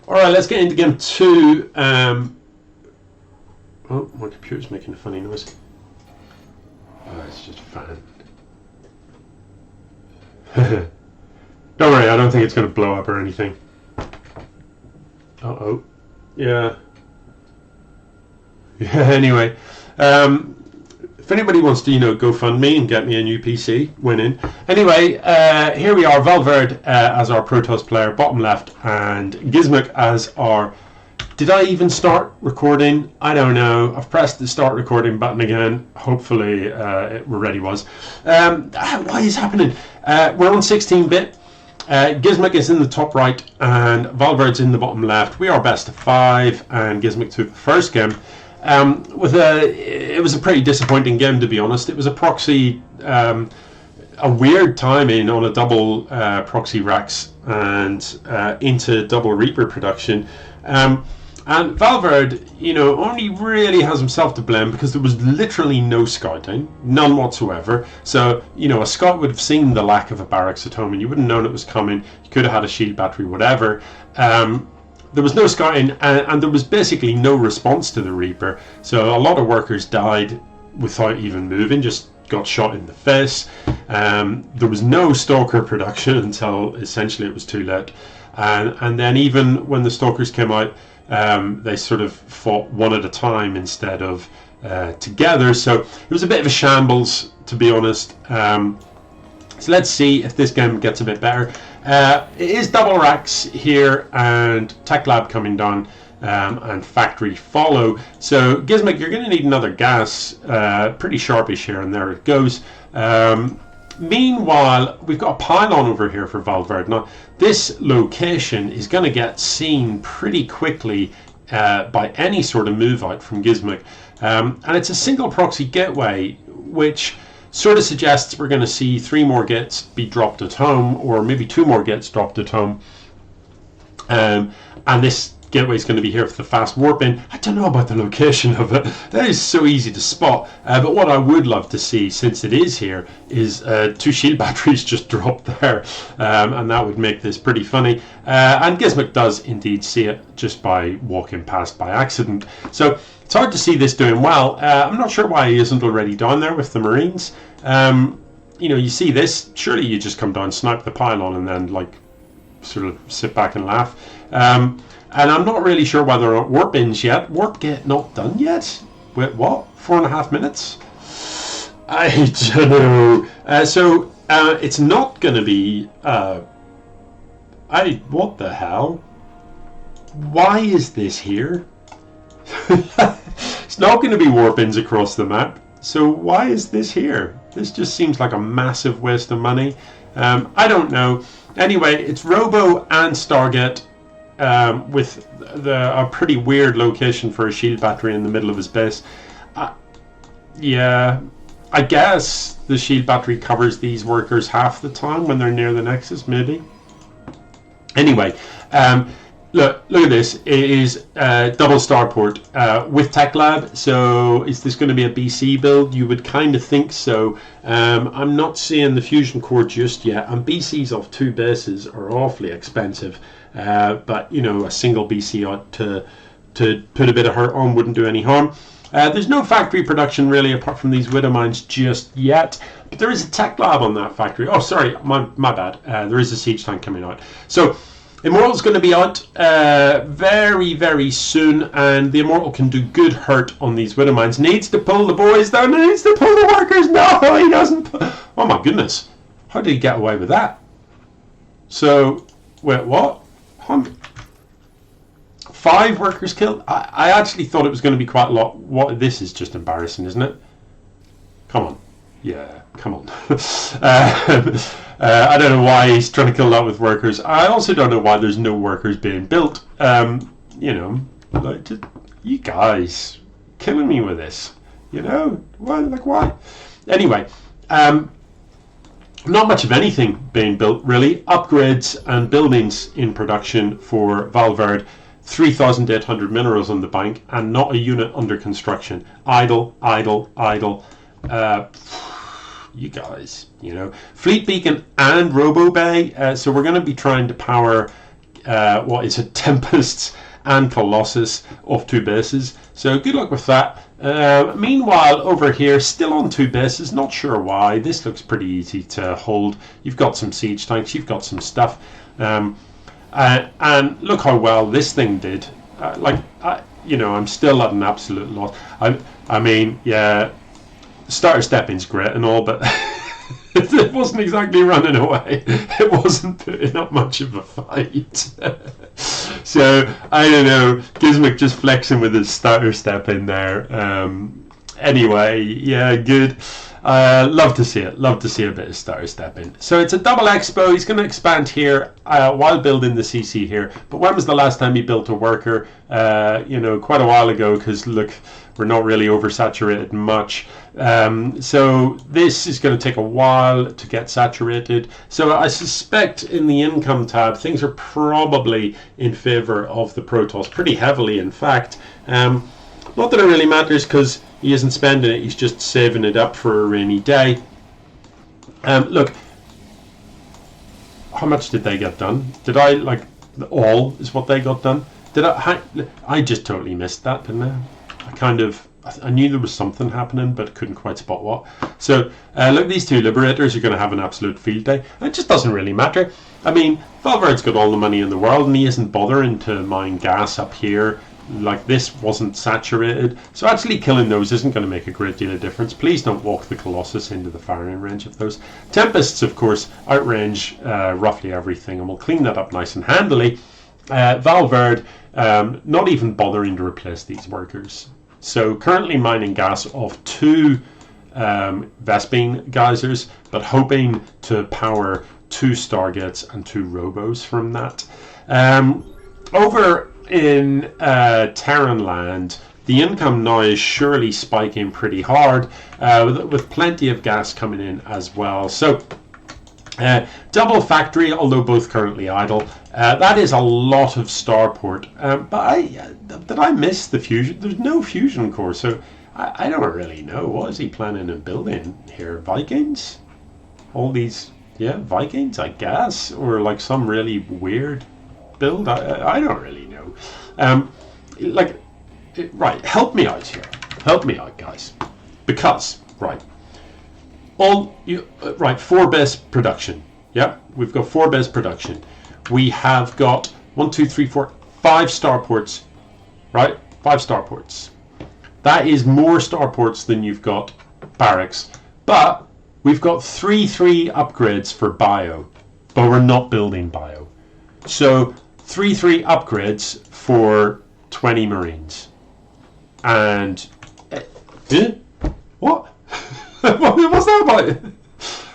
Alright, let's get into game 2. Oh, my computer's making a funny noise. Oh, it's just a fan. Don't worry, I don't think it's going to blow up or anything. Uh-oh. Yeah. Yeah, anyway. If anybody wants to, go fund me and get me a new PC, win in. Anyway, here we are, Valverde as our Protoss player, bottom left, and gzmq as our... Did I even start recording? I don't know. I've pressed the start recording button again. Hopefully it already was. Why is happening? We're on 16-bit. gzmq is in the top right and Valverde's in the bottom left. We are best of 5 and gzmq took the first game. It was a pretty disappointing game, to be honest. It was a proxy, a weird timing on a double proxy racks and into double Reaper production. And Valverde, only really has himself to blame because there was literally no scouting, none whatsoever. So, a scout would have seen the lack of a barracks at home and you wouldn't have known it was coming. You could have had a shield battery, whatever. There was no scouting and there was basically no response to the Reaper. So a lot of workers died without even moving, just got shot in the face. There was no Stalker production until essentially it was too late. And then even when the Stalkers came out, they sort of fought one at a time instead of together. So it was a bit of a shambles, to be honest. So let's see if this game gets a bit better. It is double racks here and Tech Lab coming down and factory follow. So gzmq, you're going to need another gas, pretty sharpish here, and there it goes. Meanwhile, we've got a pylon over here for Valverde. Now, this location is going to get seen pretty quickly by any sort of move out from gzmq. And it's a single proxy gateway, which sort of suggests we're going to see 3 more gates be dropped at home, or maybe 2 more gates dropped at home. And this gateway is going to be here for the fast warp in. I don't know about the location of it. That is so easy to spot. But what I would love to see, since it is here, is 2 shield batteries just dropped there. And that would make this pretty funny. And gzmq does indeed see it just by walking past by accident. So it's hard to see this doing well. I'm not sure why he isn't already down there with the Marines. You see this, surely you just come down, snipe the pylon, and then sort of sit back and laugh. And I'm not really sure whether or not warp ins yet. Warp gate not done yet? Wait, what? 4.5 minutes? I don't know. So it's not going to be... what the hell? Why is this here? It's not going to be warp ins across the map. So why is this here? This just seems like a massive waste of money. I don't know. Anyway, it's Robo and Stargate. With a pretty weird location for a shield battery in the middle of his base. Yeah, I guess the shield battery covers these workers half the time when they're near the Nexus, maybe. Anyway, look at this. It is double starport with Tech Lab. So is this going to be a BC build? You would kind of think so. I'm not seeing the fusion core just yet, and BCs off 2 bases are awfully expensive. But a single BC out to put a bit of hurt on wouldn't do any harm. There's no factory production really apart from these Widow Mines just yet, but there is a Tech Lab on that factory. Oh, sorry, my bad. There is a siege tank coming out. So Immortal's going to be out very, very soon, and the Immortal can do good hurt on these Widow Mines. Needs to pull the boys down, needs to pull the workers. No, he doesn't. Oh my goodness. How did he get away with that? So, wait, what? 5 workers killed? I actually thought it was going to be quite a lot. This is just embarrassing, isn't it? Come on. Yeah, come on. I don't know why he's trying to kill that with workers. I also don't know why there's no workers being built. You guys killing me with this. Why? Anyway, not much of anything being built, really. Upgrades and buildings in production for Valverde. 3,800 minerals on the bank and not a unit under construction. Idle. You guys, Fleet Beacon and Robo Bay. So we're going to be trying to power what is it, Tempests and Colossus off 2 bases. So good luck with that. Meanwhile, over here, still on 2 bases, not sure why. This looks pretty easy to hold. You've got some siege tanks, you've got some stuff. And look how well this thing did. I'm still at an absolute loss. I mean, yeah, starter stepping's great and all, but it wasn't exactly running away. It wasn't putting up much of a fight. So, I don't know, gzmq just flexing with his starter step in there. Anyway, yeah, good. Love to see it. Love to see a bit of starter step in. So it's a double expo. He's going to expand here while building the CC here. But when was the last time he built a worker? Quite a while ago, because look, we're not really oversaturated much. So this is going to take a while to get saturated. So I suspect in the income tab, things are probably in favor of the Protoss pretty heavily, in fact. Not that it really matters, because he isn't spending it, he's just saving it up for a rainy day. Look, how much did they get done? Did I, all is what they got done? I just totally missed that, didn't I? I knew there was something happening, but couldn't quite spot what. So, look, these 2 Liberators are going to have an absolute field day. It just doesn't really matter. I mean, Valverde's got all the money in the world, and he isn't bothering to mine gas up here. Like, this wasn't saturated, so actually killing those isn't going to make a great deal of difference. Please don't walk the Colossus into the firing range of those. Tempests, of course, outrange roughly everything, and we'll clean that up nice and handily. Valverde not even bothering to replace these workers. So currently mining gas off 2 Vespene geysers, but hoping to power 2 Stargates and 2 Robos from that. Over in Terran land, the income now is surely spiking pretty hard, with plenty of gas coming in as well. So double factory, although both currently idle. That is a lot of starport. But did I miss the fusion? There's no fusion core, so I don't really know. What is he planning on building here? Vikings? All these, yeah, Vikings, I guess, or like some really weird build. I don't really know. Right, help me out here. Help me out, guys, because right. 4 base production. Yeah, we've got 4 base production. We have got 1, 2, 3, 4, 5 starports. Right, 5 starports. That is more starports than you've got barracks. But we've got 3 upgrades for bio, but we're not building bio. So 3 upgrades for 20 Marines. And what? What's that about?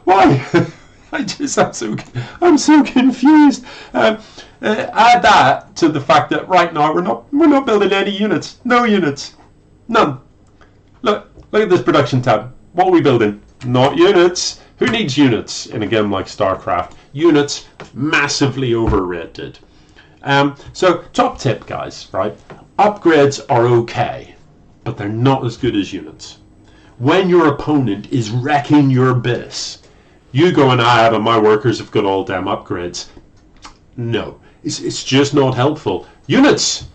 Why? I'm so confused. Add that to the fact that right now we're not building any units. No units, none. Look at this production tab. What are we building? Not units. Who needs units in a game like StarCraft? Units massively overrated. So top tip, guys. Right, upgrades are okay, but they're not as good as units. When your opponent is wrecking your base, you go and but my workers have got all damn upgrades. No, it's just not helpful. Units!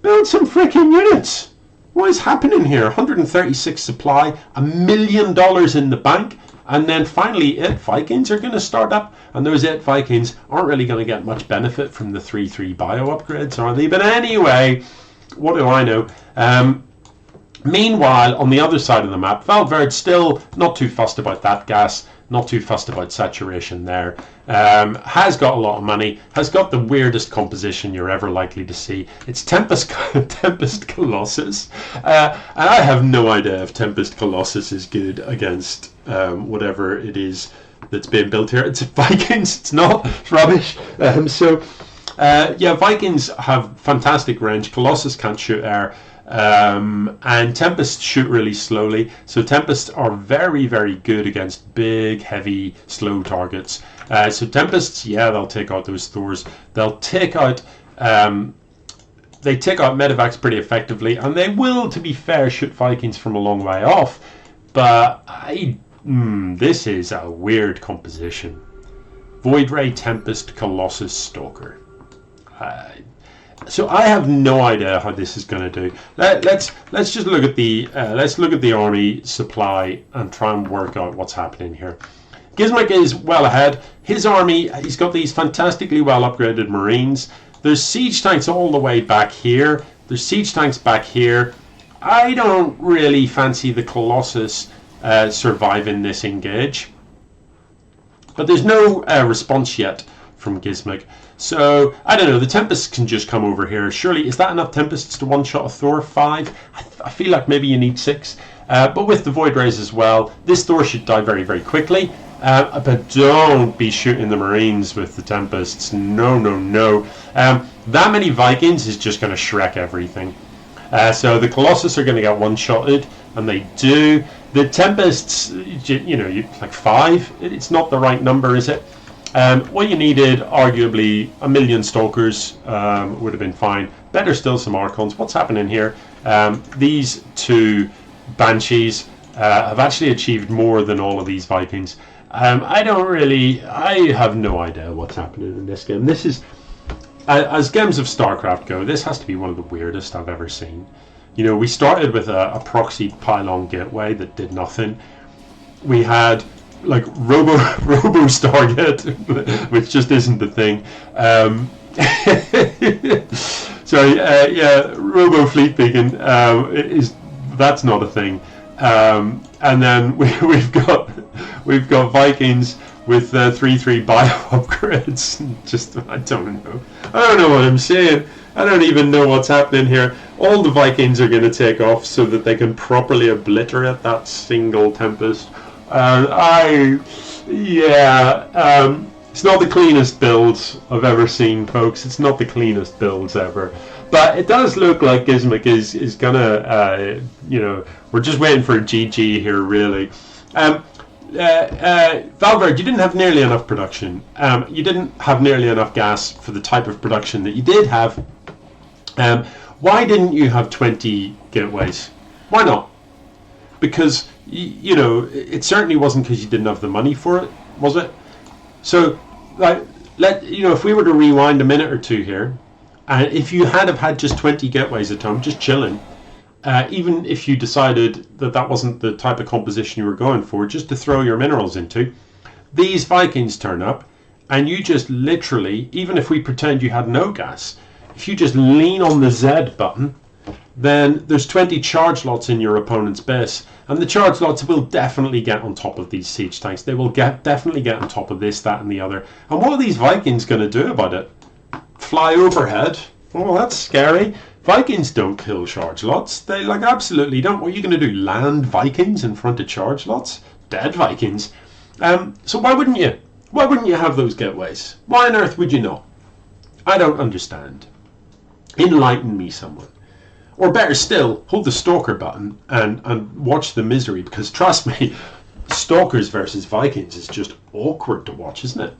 Build some freaking units! What is happening here? 136 supply, $1 million in the bank, and then finally 8 Vikings are going to start up, and those 8 Vikings aren't really going to get much benefit from the 3 bio upgrades, are they? But anyway, what do I know? Meanwhile, on the other side of the map, Valverde still not too fussed about that gas, not too fussed about saturation there. Has got a lot of money, has got the weirdest composition you're ever likely to see. It's Tempest Colossus. And I have no idea if Tempest Colossus is good against whatever it is that's being built here. It's Vikings, it's not, it's rubbish. Yeah, Vikings have fantastic range. Colossus can't shoot air. And Tempests shoot really slowly, so Tempests are very, very good against big, heavy, slow targets. So Tempests, yeah, they'll take out those Thors. They'll take out medevacs pretty effectively, and they will, to be fair, shoot Vikings from a long way off. But this is a weird composition. Void Ray, Tempest, Colossus, Stalker. So I have no idea how this is going to do. Let's just look at the army supply and try and work out what's happening here. gzmq is well ahead. His army, he's got these fantastically well upgraded Marines. There's siege tanks all the way back here. There's siege tanks back here. I don't really fancy the Colossus surviving this engage. But there's no response yet from gzmq. So, I don't know, the Tempests can just come over here. Surely, is that enough Tempests to one-shot a Thor? 5? I feel like maybe you need 6. But with the Void Rays as well, this Thor should die very, very quickly. But don't be shooting the Marines with the Tempests. No, no, no. That many Vikings is just going to Shrek everything. So the Colossus are going to get one-shotted, and they do. The Tempests, you know, like 5. It's not the right number, is it? What you needed, arguably, 1 million Stalkers would have been fine. Better still, some Archons. What's happening here? These 2 Banshees have actually achieved more than all of these Vikings. I have no idea what's happening in this game. This is, as games of StarCraft go, this has to be one of the weirdest I've ever seen. You know, we started with a proxy pylon gateway that did nothing. We had like Robo Stargate, which just isn't the thing. Sorry, yeah, Robo Fleet Beacon that's not a thing. And then we've got Vikings with 3/3 bio upgrades. Just I don't know what I'm saying. I don't even know what's happening here. All the Vikings are going to take off so that they can properly obliterate that single Tempest. It's not the cleanest builds I've ever seen, folks. It's not the cleanest builds ever. But it does look like gzmq is gonna, you know, we're just waiting for a GG here, really. Valverde, you didn't have nearly enough production. You didn't have nearly enough gas for the type of production that you did have. Why didn't you have 20 gateways? Why not? Because, you know, it certainly wasn't because you didn't have the money for it, was it? So, like, you know, if we were to rewind a minute or two here, and if you had have had just 20 gateways at home, just chilling, even if you decided that that wasn't the type of composition you were going for, just to throw your minerals into, these Vikings turn up, and you just literally, even if we pretend you had no gas, if you just lean on the Z button, then there's 20 charge lots in your opponent's base, and the charge lots will definitely get on top of these siege tanks. They will definitely get on top of this, that, and the other. And what are these Vikings going to do about it? Fly overhead? Oh, that's scary. Vikings don't kill charge lots. They absolutely don't. What are you going to do? Land Vikings in front of charge lots? Dead Vikings. So why wouldn't you? Why wouldn't you have those gateways? Why on earth would you not? I don't understand. Enlighten me, someone. Or better still, hold the Stalker button and watch the misery, because trust me, Stalkers versus Vikings is just awkward to watch, isn't it?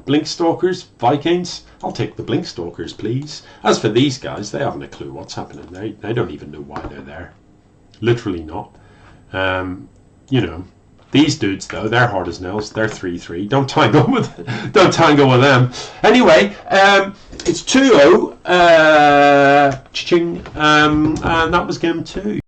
Blink Stalkers, Vikings, I'll take the Blink Stalkers, please. As for these guys, they haven't a clue what's happening. They don't even know why they're there. Literally not. You know, these dudes though, they're hard as nails. They're 3/3. Don't tangle with them. Anyway, it's 2-0. And that was game 2.